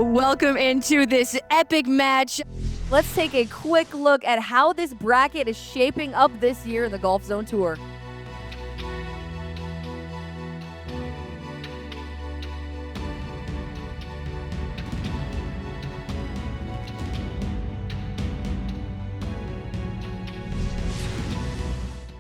Welcome into this epic match. Let's take a quick look at how this bracket is shaping up this year in the GOLFZON Tour.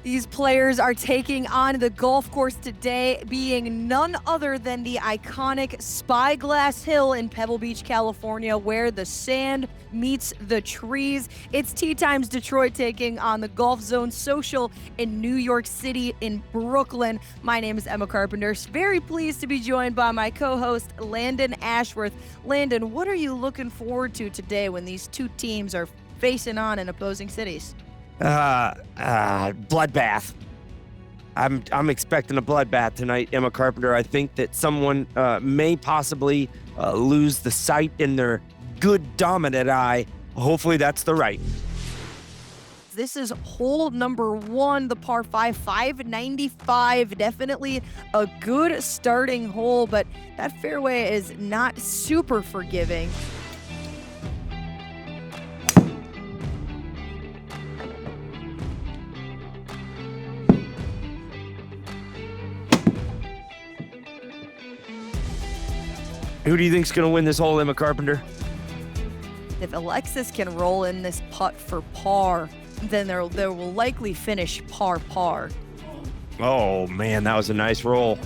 These players are taking on the golf course today, being none other than the iconic Spyglass Hill in Pebble Beach, California, where the sand meets the trees. It's Tee Times Detroit taking on the GOLFZON Social in New York City in Brooklyn. My name is Emma Carpenter. Very pleased to be joined by my co-host, Landon Ashworth. Landon, what are you looking forward to today when these two teams are facing on in opposing cities? Bloodbath. I'm expecting a bloodbath tonight, Emma Carpenter. I think that someone may possibly lose the sight in their good dominant eye. Hopefully that's the right. This is hole number 1, the par 5, 595. Definitely a good starting hole, but that fairway is not super forgiving. Who do you think's going to win this hole, Emma Carpenter? If Alexis can roll in this putt for par, then there will likely finish par. Oh, man, that was a nice roll.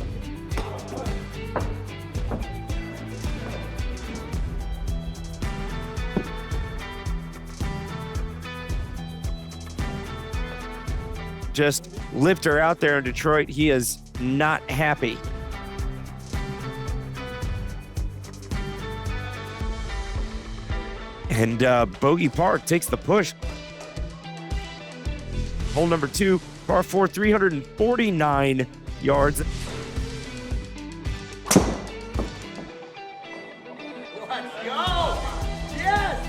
Just lift her out there in Detroit. He is not happy. And Bogey Park takes the push. Hole number 2, par 4, 349 yards. Let's go! Yes!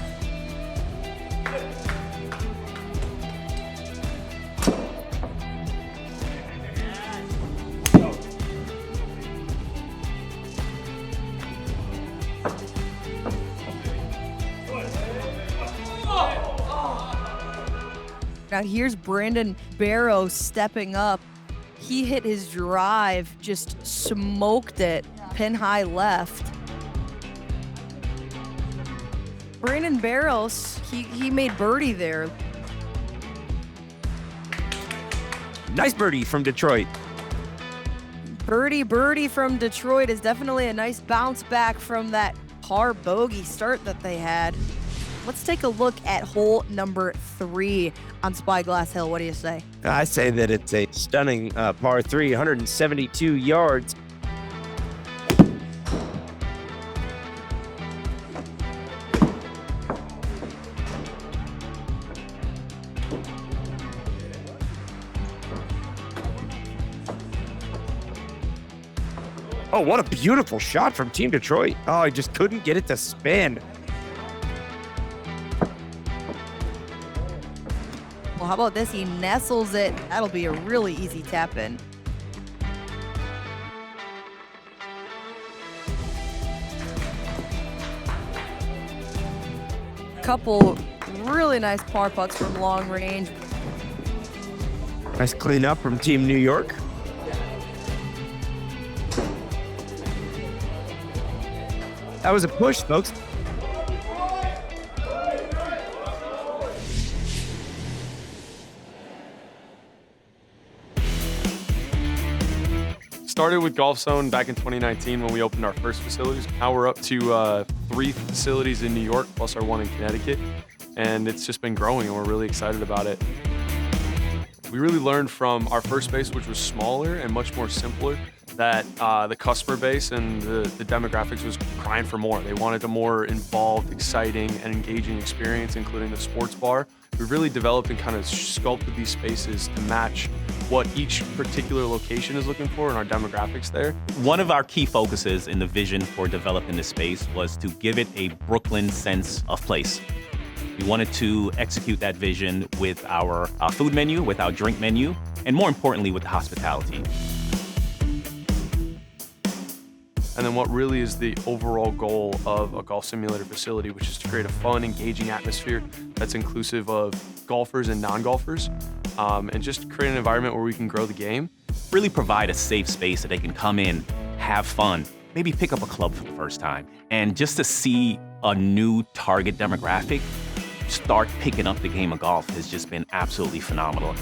Now here's Brandon Barrow stepping up. He hit his drive, just smoked it, pin high left. Brandon Barrows, he made birdie there. Nice birdie from Detroit. Birdie from Detroit is definitely a nice bounce back from that par bogey start that they had. Let's take a look at hole number 3 on Spyglass Hill. What do you say? I say that it's a stunning par 3, 172 yards. Oh, what a beautiful shot from Team Detroit. Oh, I just couldn't get it to spin. Well, how about this? He nestles it. That'll be a really easy tap in. Couple really nice par putts from long range. Nice cleanup from Team New York. That was a push, folks. Started with GOLFZON back in 2019 when we opened our first facilities. Now we're up to 3 facilities in New York, plus our 1 in Connecticut. And it's just been growing, and we're really excited about it. We really learned from our first base, which was smaller and much more simpler, that the customer base and the demographics was crying for more. They wanted a more involved, exciting, and engaging experience, including the sports bar. We've really developed and kind of sculpted these spaces to match what each particular location is looking for and our demographics there. One of our key focuses in the vision for developing this space was to give it a Brooklyn sense of place. We wanted to execute that vision with our food menu, with our drink menu, and more importantly, with the hospitality. and then what really is the overall goal of a golf simulator facility, which is to create a fun, engaging atmosphere that's inclusive of golfers and non-golfers, and just create an environment where we can grow the game. Really provide a safe space that they can come in, have fun, maybe pick up a club for the first time, and just to see a new target demographic start picking up the game of golf has just been absolutely phenomenal.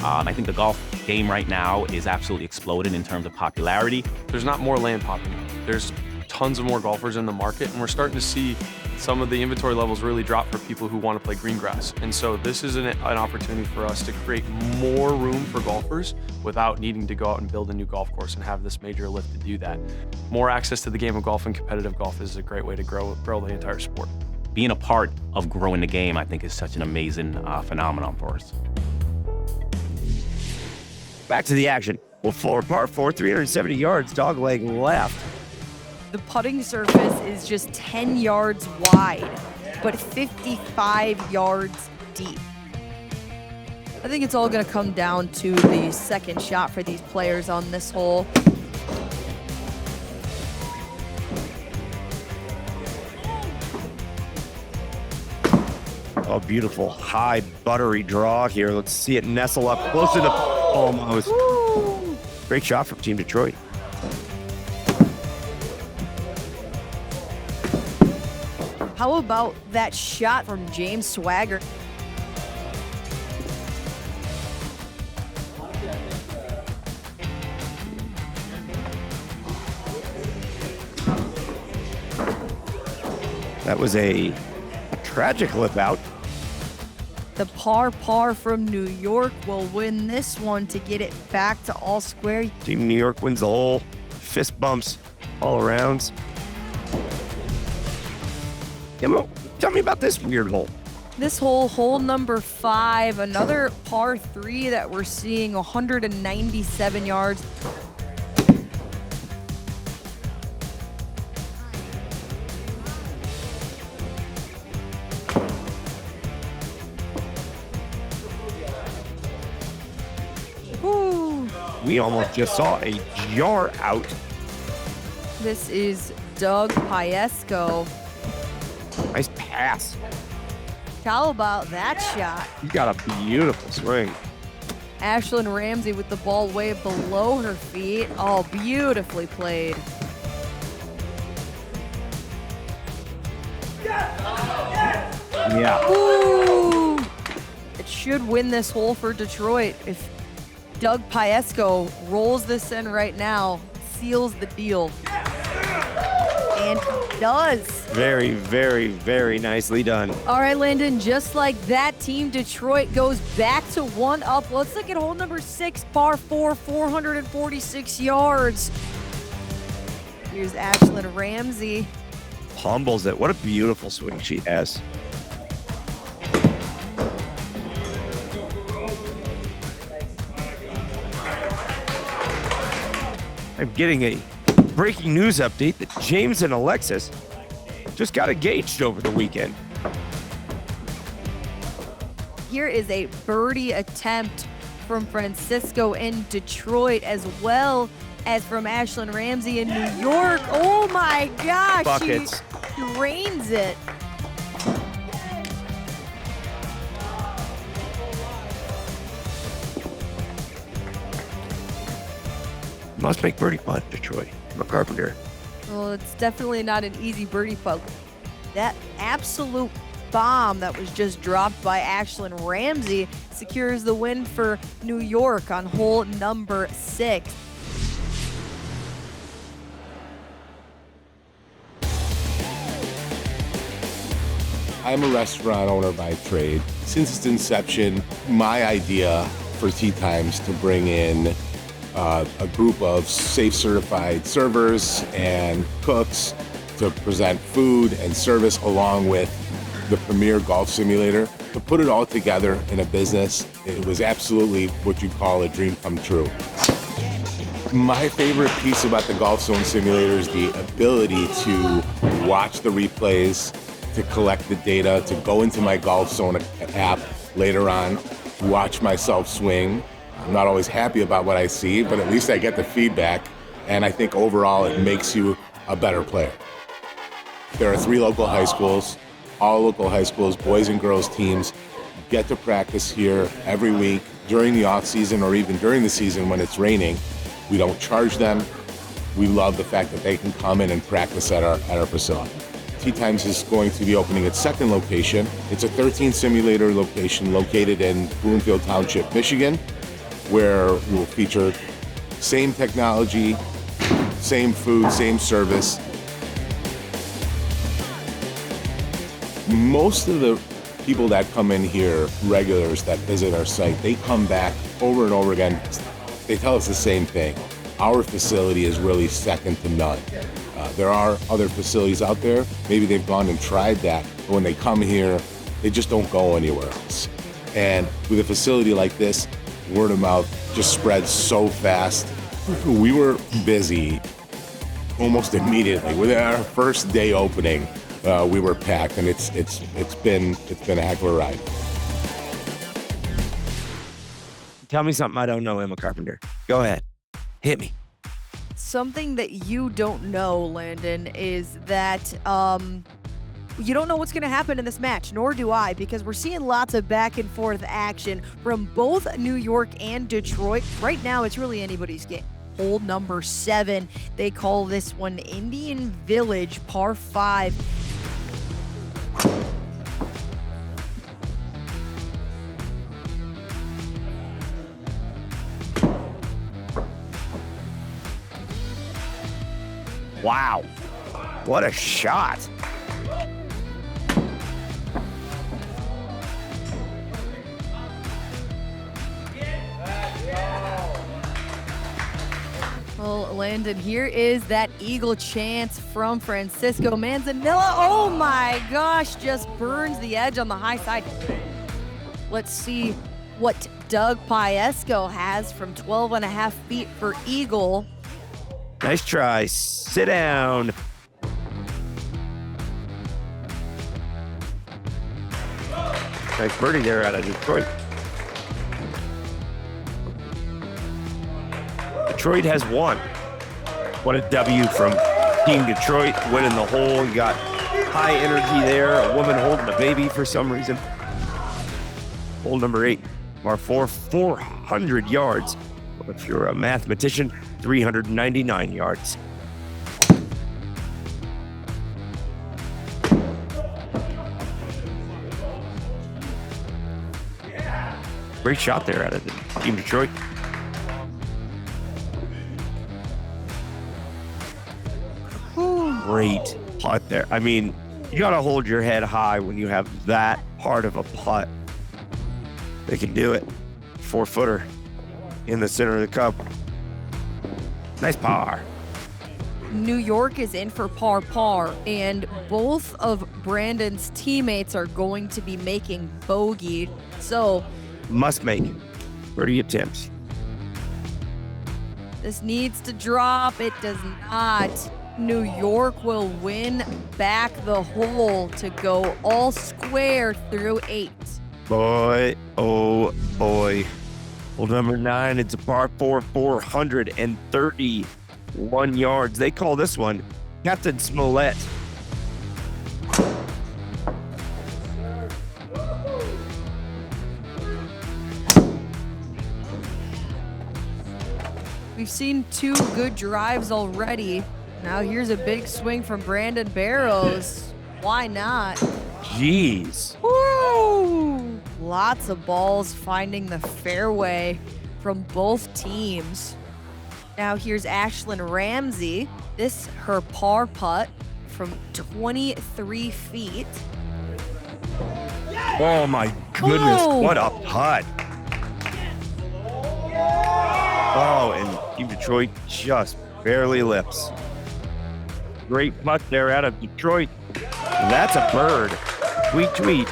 I think the golf game right now is absolutely exploding in terms of popularity. There's not more land popping up. There's tons of more golfers in the market, and we're starting to see some of the inventory levels really drop for people who want to play green grass. And so this is an opportunity for us to create more room for golfers without needing to go out and build a new golf course and have this major lift to do that. More access to the game of golf and competitive golf is a great way to grow the entire sport. Being a part of growing the game, I think, is such an amazing phenomenon for us. Back to the action. Well, par 4, 370 yards, dogleg left. The putting surface is just 10 yards wide, but 55 yards deep. I think it's all going to come down to the second shot for these players on this hole. Oh, beautiful high buttery draw here. Let's see it nestle up close to the almost. Woo! Great shot from Team Detroit. How about that shot from James Swagger? That was a tragic lip out. The par from New York will win this one to get it back to all square. Team New York wins the hole. Fist bumps all around. Tell me about this weird hole. This hole number 5, another par 3 that we're seeing 197 yards. Ooh. We almost just saw a jar out. This is Doug Piesco. Nice pass. How about that shot? You got a beautiful swing. Ashlyn Ramsey with the ball way below her feet. Oh, beautifully played. Yeah. Ooh! It should win this hole for Detroit. If Doug Piesco rolls this in right now, seals the deal. And he does. Very, very, very nicely done. All right, Landon, just like that, Team Detroit goes back to 1 up. Let's look at hole number 6, par 4, 446 yards. Here's Ashlyn Ramsey. Humbles it. What a beautiful swing she has. I'm getting a breaking news update that James and Alexis just got engaged over the weekend. Here is a birdie attempt from Francisco in Detroit, as well as from Ashlyn Ramsey in New York. Oh my gosh, Buckets. She drains it. Must make birdie putt, Detroit. I'm a carpenter. Well, it's definitely not an easy birdie putt. That absolute bomb that was just dropped by Ashlyn Ramsey secures the win for New York on hole number 6. I'm a restaurant owner by trade. Since its inception, my idea for Tea Times to bring in a group of safe certified servers and cooks to present food and service along with the premier golf simulator. To put it all together in a business, it was absolutely what you'd call a dream come true. My favorite piece about the GOLFZON simulator is the ability to watch the replays, to collect the data, to go into my GOLFZON app later on, watch myself swing. I'm not always happy about what I see, but at least I get the feedback, and I think overall it makes you a better player. There are 3 local high schools. All local high schools, boys and girls teams, get to practice here every week during the off season or even during the season when it's raining. We don't charge them. We love the fact that they can come in and practice at our facility. Tee Times is going to be opening its 2nd location. It's a 13 simulator location located in Bloomfield Township, Michigan, where we'll feature same technology, same food, same service. Most of the people that come in here, regulars that visit our site, they come back over and over again. They tell us the same thing. Our facility is really second to none. There are other facilities out there. Maybe they've gone and tried that, but when they come here, they just don't go anywhere else. And with a facility like this, word of mouth just spreads so fast. We were busy almost immediately. Within our first day opening, we were packed, and it's been a heck of a ride. Tell me something I don't know, Emma Carpenter. Go ahead. Hit me. Something that you don't know, Landon, is that you don't know what's going to happen in this match, nor do I, because we're seeing lots of back and forth action from both New York and Detroit. Right now, it's really anybody's game. Hole number 7. They call this one Indian Village, par 5. Wow. What a shot. Well, Landon, here is that eagle chance from Francisco Manzanilla. Oh my gosh, just burns the edge on the high side. Let's see what Doug Piesco has from 12.5 feet for eagle. Nice try. Sit down. Nice birdie there out of Detroit. Detroit has won. What a W from Team Detroit, winning the hole. You got high energy there. A woman holding a baby for some reason. Hole number 8, par 4, 400 yards. If you're a mathematician, 399 yards. Great shot there out of Team Detroit. Great putt there. I mean, you got to hold your head high when you have that hard of a putt. They can do it. 4-footer in the center of the cup. Nice par. New York is in for par, and both of Brandon's teammates are going to be making bogey. So, must make birdie attempts. This needs to drop. It does not. New York will win back the hole to go all square through 8. Boy, oh boy. Hole number 9, it's a par 4, 431 yards. They call this one Captain Smollett. We've seen 2 good drives already. Now here's a big swing from Brandon Barrows. Why not? Jeez. Woo! Lots of balls finding the fairway from both teams. Now here's Ashlyn Ramsey. This her par putt from 23 feet. Oh my goodness, Oh. what a putt. Oh, and Team Detroit just barely lips. Great putt there out of Detroit. That's a bird. Tweet, tweet.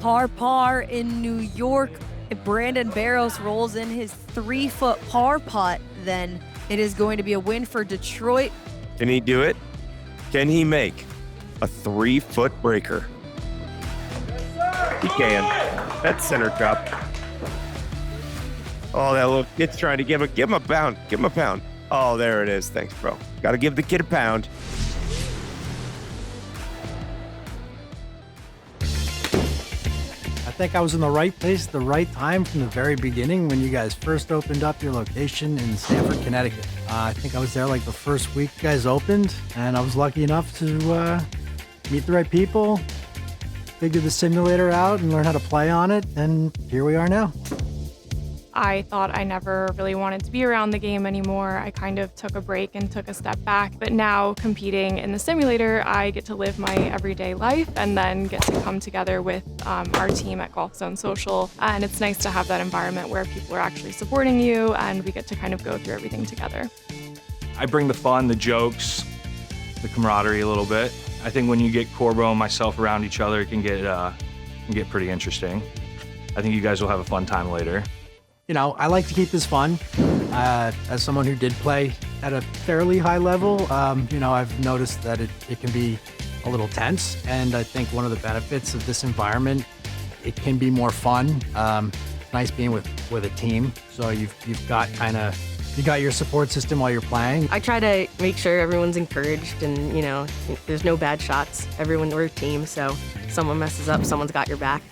Par in New York. If Brandon Barrows rolls in his 3-foot par putt, then it is going to be a win for Detroit. Can he do it? Can he make a 3-foot breaker? He can. That's center cup. Oh, that little kid's trying to give him a pound. Give him a pound. Oh, there it is. Thanks, bro. Got to give the kid a pound. I think I was in the right place at the right time from the very beginning when you guys first opened up your location in Stamford, Connecticut. I think I was there like the first week you guys opened, and I was lucky enough to meet the right people, figure the simulator out, and learn how to play on it, and here we are now. I thought I never really wanted to be around the game anymore. I kind of took a break and took a step back. But now competing in the simulator, I get to live my everyday life and then get to come together with our team at GOLFZON Social. And it's nice to have that environment where people are actually supporting you and we get to kind of go through everything together. I bring the fun, the jokes, the camaraderie a little bit. I think when you get Corbo and myself around each other, it can get pretty interesting. I think you guys will have a fun time later. You know, I like to keep this fun. As someone who did play at a fairly high level, you know, I've noticed that it can be a little tense. And I think one of the benefits of this environment, it can be more fun. It's nice being with a team. So you got your support system while you're playing. I try to make sure everyone's encouraged and, you know, there's no bad shots. We're a team, so if someone messes up, someone's got your back.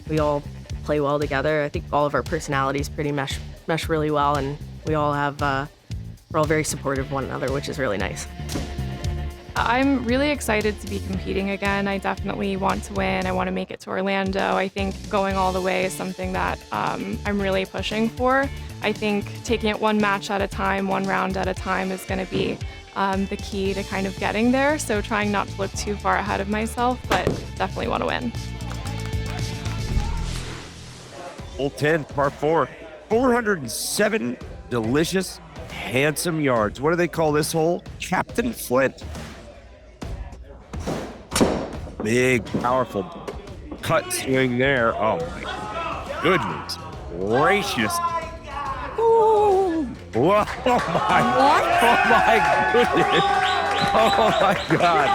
We all play well together. I think all of our personalities pretty mesh really well, and we all have, we're all very supportive of one another, which is really nice. I'm really excited to be competing again. I definitely want to win. I want to make it to Orlando. I think going all the way is something that I'm really pushing for. I think taking it one match at a time, one round at a time is going to be the key to kind of getting there. So trying not to look too far ahead of myself, but definitely want to win. Hole 10, par 4, 407 delicious, handsome yards. What do they call this hole? Captain Flint. Big, powerful cut swing there. Oh my goodness gracious. Ooh. Whoa, oh my goodness. Oh my God.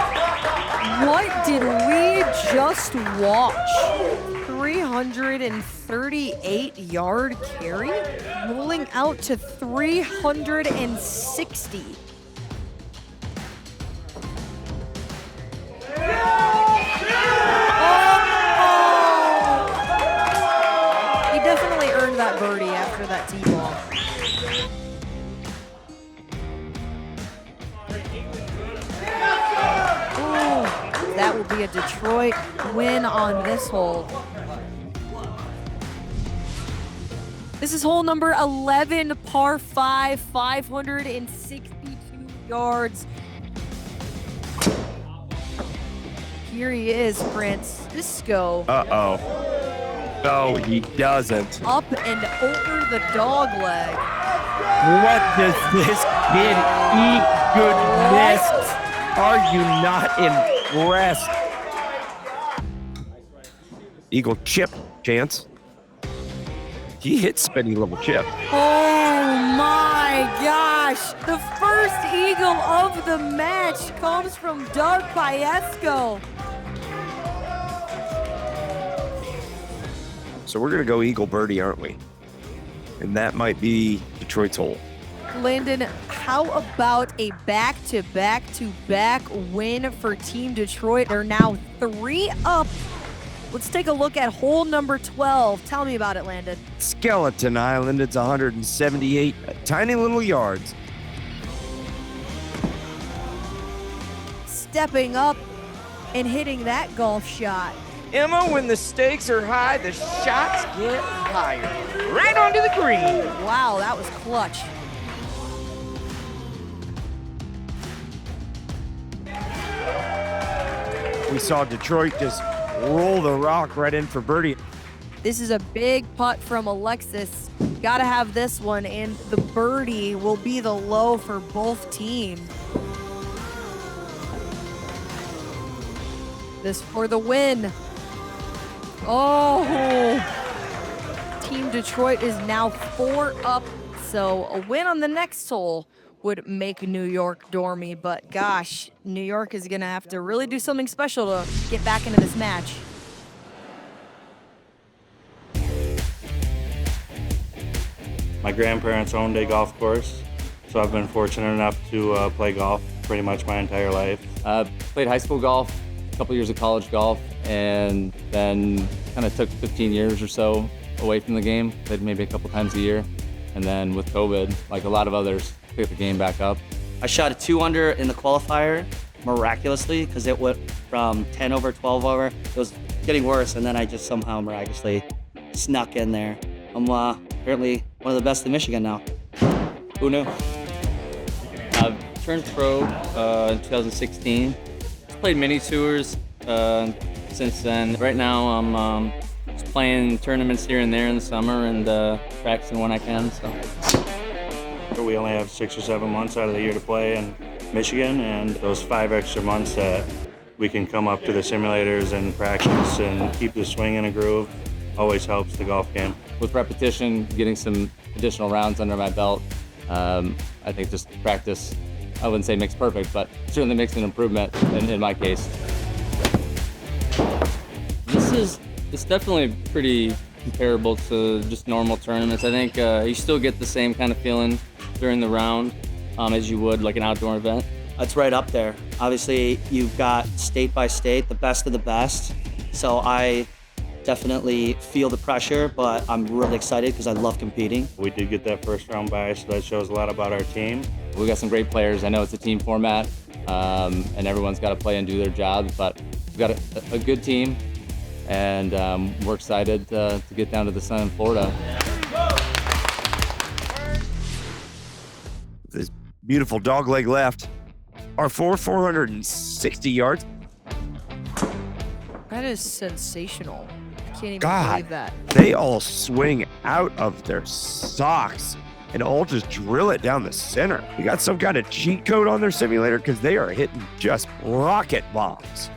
What did we just watch? 338 yard carry, rolling out to 360. He definitely earned that birdie after that tee ball. Ooh, that will be a Detroit win on this hole. This is hole number 11, par 5, 562 yards. Here he is, Francisco. Uh-oh. No, he doesn't. Up and over the dog leg. What does this kid eat? Goodness. Are you not impressed? Eagle chip chance. He hit spinny little chip. Oh my gosh. The first eagle of the match comes from Doug Piesco. So we're going to go eagle birdie, aren't we? And that might be Detroit's hole. Landon, how about a back-to-back-to-back win for Team Detroit? They're now 3 up. Let's take a look at hole number 12. Tell me about it, Landon. Skeleton Island, it's 178 tiny little yards. Stepping up and hitting that golf shot. Emma, when the stakes are high, the shots get higher. Right onto the green. Wow, that was clutch. We saw Detroit just roll the rock right in for birdie. This is a big putt from Alexis. Gotta have this one, and the birdie will be the low for both teams. This for the win. Oh, Team Detroit is now 4 up, so a win on the next hole would make New York dormy, but gosh, New York is gonna have to really do something special to get back into this match. My grandparents owned a golf course, so I've been fortunate enough to play golf pretty much my entire life. Played high school golf, a couple years of college golf, and then kind of took 15 years or so away from the game. Played maybe a couple times a year. And then with COVID, like a lot of others, picked the game back up. I shot a 2 under in the qualifier, miraculously, because it went from 10 over, 12 over. It was getting worse, and then I just somehow miraculously snuck in there. I'm apparently one of the best in Michigan now. Who knew? I've turned pro in 2016. Played mini tours since then. Right now I'm just playing tournaments here and there in the summer and practicing when I can. So we only have 6 or 7 months out of the year to play in Michigan, and those 5 extra months that we can come up to the simulators and practice and keep the swing in a groove always helps the golf game. With repetition, getting some additional rounds under my belt, I think just practice, I wouldn't say makes perfect, but certainly makes an improvement in my case. It's definitely pretty comparable to just normal tournaments. I think you still get the same kind of feeling during the round as you would like an outdoor event. It's right up there. Obviously, you've got state by state, the best of the best. So I definitely feel the pressure, but I'm really excited because I love competing. We did get that first round bye, so that shows a lot about our team. We got some great players. I know it's a team format, and everyone's got to play and do their jobs, but we've got a good team, and we're excited to get down to the sun in Florida. This beautiful dogleg left. Our 460 yards. That is sensational. I can't even God, believe that. they all swing out of their socks and all just drill it down the center. You got some kind of cheat code on their simulator because they are hitting just rocket bombs.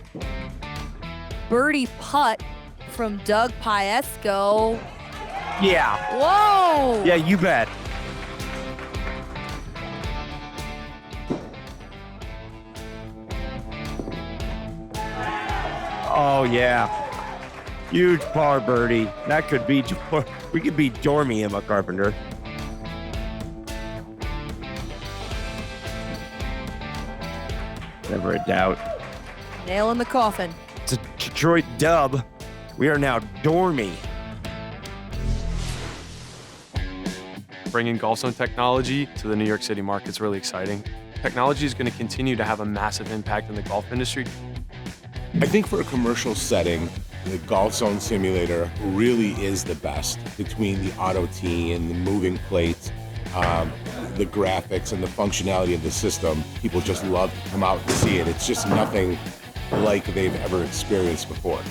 Birdie putt from Doug Piesco. Yeah. Whoa! Yeah, you bet. Oh, yeah. Huge par birdie. That could be, we could be Dormy, Emma Carpenter. Never a doubt. Nail in the coffin. It's a Detroit dub. We are now Dormy. Bringing GOLFZON technology to the New York City market is really exciting. Technology is going to continue to have a massive impact in the golf industry. I think for a commercial setting, the GOLFZON simulator really is the best between the auto tee and the moving plates, the graphics and the functionality of the system. People just love to come out and see it. It's just nothing like they've ever experienced before.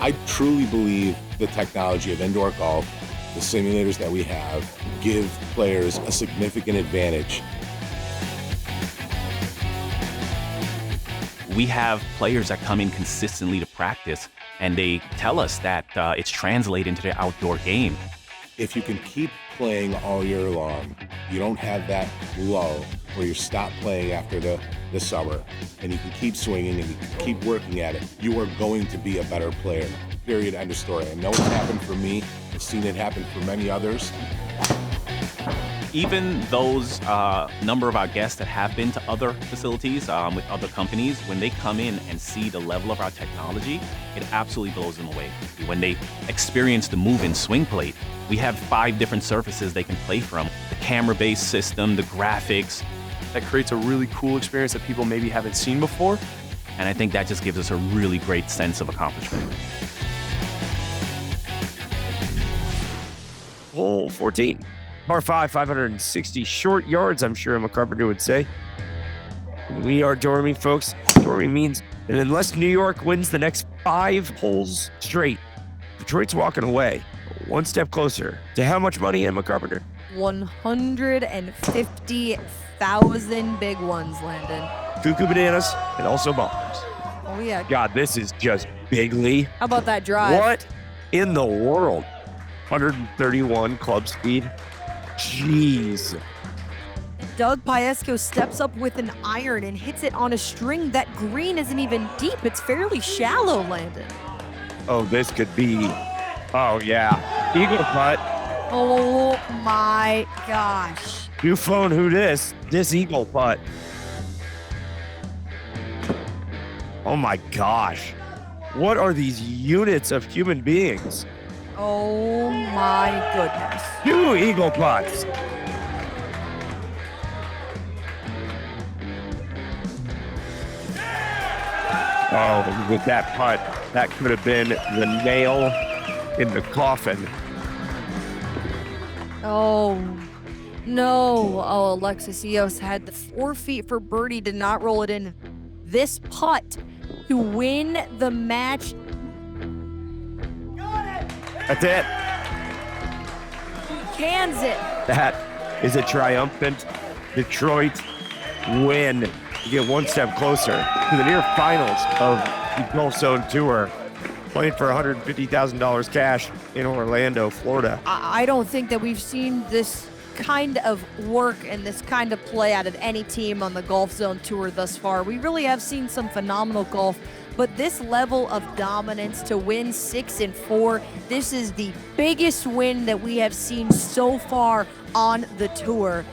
I truly believe the technology of indoor golf, the simulators that we have, give players a significant advantage. We have players that come in consistently to practice, and they tell us that it's translated into their outdoor game. If you can keep playing all year long, you don't have that lull where you stop playing after the summer, and you can keep swinging and you can keep working at it, you are going to be a better player. Period, end of story. I know it's happened for me. I've seen it happen for many others. Even those number of our guests that have been to other facilities with other companies, when they come in and see the level of our technology, it absolutely blows them away. When they experience the move-in swing plate, we have 5 different surfaces they can play from. The camera-based system, the graphics. That creates a really cool experience that people maybe haven't seen before. And I think that just gives us a really great sense of accomplishment. Hole 14. Par 5, 560 short yards, I'm sure Emma Carpenter would say. We are Dormy, folks. Dormy means that unless New York wins the next 5 holes straight, Detroit's walking away one step closer to how much money, Emma Carpenter? 150,000 big ones, Landon. Cuckoo bananas and also bombs. Oh, yeah. God, this is just bigly. How about that drive? What in the world? 131 club speed. Jeez. Doug Piesco steps up with an iron and hits it on a string. That green isn't even deep. It's fairly shallow, Landon. Oh, this could be. Oh, yeah. Eagle putt. Oh my gosh. You phone who this eagle putt. Oh my gosh. What are these units of human beings? Oh my goodness. 2 eagle putts. Oh, with that putt, that could have been the nail in the coffin. Oh, no. Oh, Alexis Eos had the 4 feet for birdie, did not roll it in. This putt to win the match. That's it. Cans it. That is a triumphant Detroit win. You get one step closer to the near finals of the GOLFZON Tour, playing for $150,000 cash in Orlando, Florida. I don't think that we've seen this kind of work and this kind of play out of any team on the GOLFZON Tour thus far. We really have seen some phenomenal golf, but this level of dominance to win 6 and 4, this is the biggest win that we have seen so far on the tour.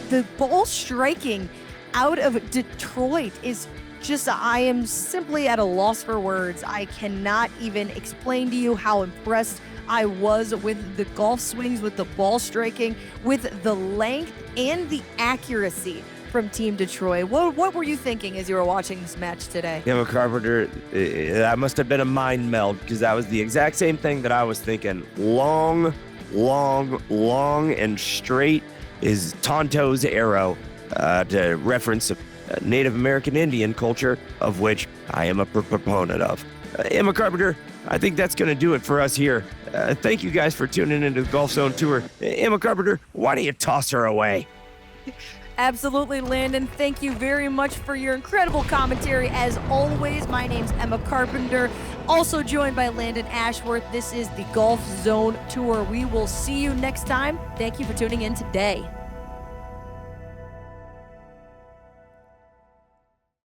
The ball striking out of Detroit is just, I am simply at a loss for words. I cannot even explain to you how impressed I was with the golf swings, with the ball striking, with the length and the accuracy from Team Detroit. What were you thinking as you were watching this match today? Emma Carpenter, that must have been a mind meld, because that was the exact same thing that I was thinking. Long, and straight is Tonto's arrow, to reference a Native American Indian culture, of which I am a proponent of. Emma Carpenter, I think that's going to do it for us here. Thank you guys for tuning into the GOLFZON Tour. Emma Carpenter, why don't you toss her away? Absolutely, Landon. Thank you very much for your incredible commentary. As always, my name's Emma Carpenter, also joined by Landon Ashworth. This is the GOLFZON Tour. We will see you next time. Thank you for tuning in today.